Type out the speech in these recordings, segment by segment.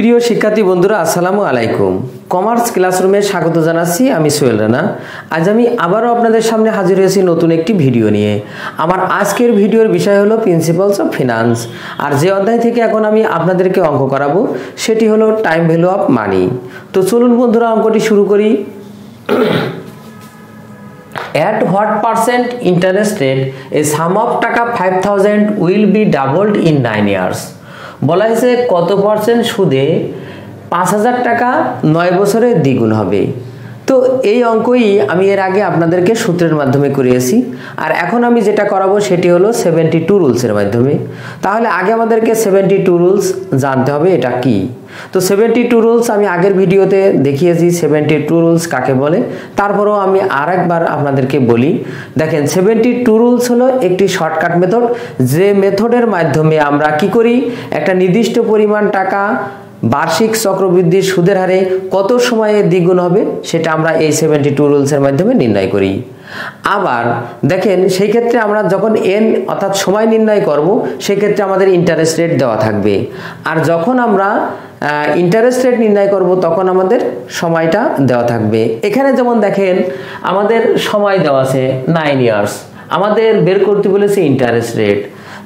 প্রিয় শিক্ষার্থী বন্ধুরা আসসালামু আলাইকুম। কমার্স ক্লাসরুমে স্বাগত জানাচ্ছি। আমি সোহেল রানা। আজ আমি আবারও আপনাদের সামনে হাজির হয়েছি নতুন একটি ভিডিও নিয়ে। আমার আজকের ভিডিওর বিষয় হলো প্রিন্সিপালস অফ ফিনান্স। আর যে অধ্যায় থেকে এখন আমি আপনাদেরকে অঙ্ক করাবো সেটি হলো টাইম ভ্যালু অফ মানি। তো চলুন বন্ধুরা অঙ্কটি শুরু করি। At what percent interest rate a sum of টাকা 5000 will be doubled in 9 years? বলা হয়েছে কত পার্সেন্ট সুদে 5000 টাকা 9 বছরে দ্বিগুণ হবে। তো এই অঙ্কই আমি এর আগে আপনাদেরকে সূত্রের মাধ্যমে করিয়েছি। আর এখন আমি যেটা করাবো সেটি হলো 72 রুলসের মাধ্যমে। তাহলে আগে আমাদেরকে 72 রুলস জানতে হবে এটা কি। তো 72 রুলস আমি আগের ভিডিওতে দেখিয়েছি 72 রুলস কাকে বলে। তারপরেও আমি আরেকবার আপনাদেরকে বলি। দেখেন 72 রুলস হলো একটি শর্টকাট মেথড, যে মেথডের মাধ্যমে আমরা কি করি, একটা নির্দিষ্ট পরিমাণ টাকা বার্ষিক চক্রবৃদ্ধির সুদের হারে কত সময়ে দ্বিগুণ হবে সেটা আমরা এই 72 রুলসের মাধ্যমে নির্ণয় করি। আবার দেখেন সেই ক্ষেত্রে আমরা যখন এন অর্থাৎ সময় নির্ণয় করব সেই ক্ষেত্রে আমাদের ইন্টারেস্ট রেট দেওয়া থাকবে। আর যখন আমরা ইন্টারেস্ট রেট নির্ণয় করব তখন আমাদের সময়টা দেওয়া থাকবে। এখানে যেমন দেখেন আমাদের সময় দেওয়া আছে 9 ইয়ার্স, আমাদের বের করতে বলেছে ইন্টারেস্ট রেট।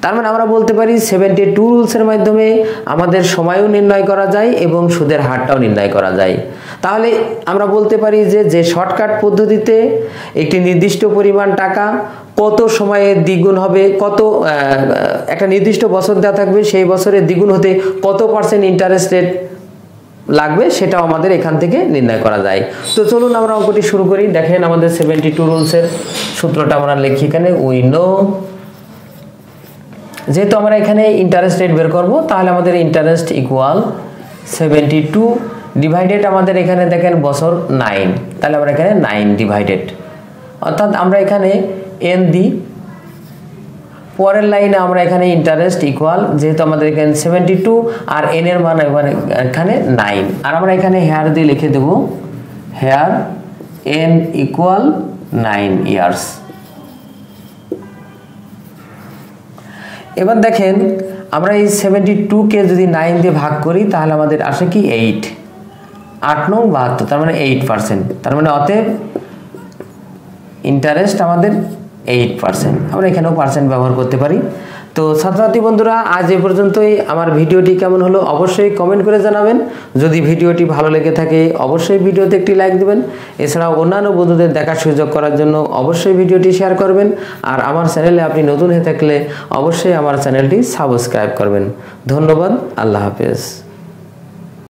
তার মানে আমরা বলতে পারি 72 রুলসের মাধ্যমে আমাদের সময়ও নির্ণয় করা যায় এবং সুদের হারটাও নির্ণয় করা যায়। তাহলে আমরা বলতে পারি যে শর্টকাট পদ্ধতিতে একটি নির্দিষ্ট পরিমাণ টাকা কত সময়ে দ্বিগুণ হবে, কত একটা নির্দিষ্ট বছর দেওয়া থাকবে, সেই বছরে দ্বিগুণ হতে কত পার্সেন্ট ইন্টারেস্ট রেট লাগবে সেটাও আমাদের এখান থেকে নির্ণয় করা যায়। তো চলুন আমরা অঙ্কটি শুরু করি। দেখেন আমাদের 72 রুলসের সূত্রটা আমরা লিখি এখানে। উই নো, যেহেতু আমরা এখানে ইন্টারেস্ট রেট বের করব তাহলে আমাদের ইন্টারেস্ট ইকুয়াল 72 ডিভাইডেড আমাদের এখানে দেখেন বছর 9, তাহলে আমরা এখানে 9 ডিভাইডেড, অর্থাৎ আমরা এখানে এন দিই। পরের লাইনে আমরা এখানে ইন্টারেস্ট ইকুয়াল, যেহেতু আমাদের এখানে 72 আর এন এর মান এখানে 9, আর আমরা এখানে হেয়ার দিয়ে লিখে দেব হেয়ার এন ইকুয়াল 9 ইয়ার্স। এবার দেখেন আমরা এই 72 কে যদি 9 দিয়ে ভাগ করি তাহলে আমাদের আসে কি 8, 8 9 72, তার মানে 8%। তার মানে অতএব ইন্টারেস্ট আমাদের 8%। আমরা এখানেও পার্সেন্ট ব্যবহার করতে পারি। তো ছাত্রছাত্রী বন্ধুরা আজ এ পর্যন্তই। আমার ভিডিওটি কেমন হলো অবশ্যই কমেন্ট করে জানাবেন। যদি ভিডিওটি ভালো লেগে থাকে অবশ্যই ভিডিওতে একটি লাইক দেবেন। এছাড়াও অন্যান্য বন্ধুদের দেখার সুযোগ করার জন্য অবশ্যই ভিডিওটি শেয়ার করবেন। আর আমার চ্যানেলে আপনি নতুন হয়ে থাকলে অবশ্যই আমার চ্যানেলটি সাবস্ক্রাইব করবেন। ধন্যবাদ। আল্লাহ হাফেজ।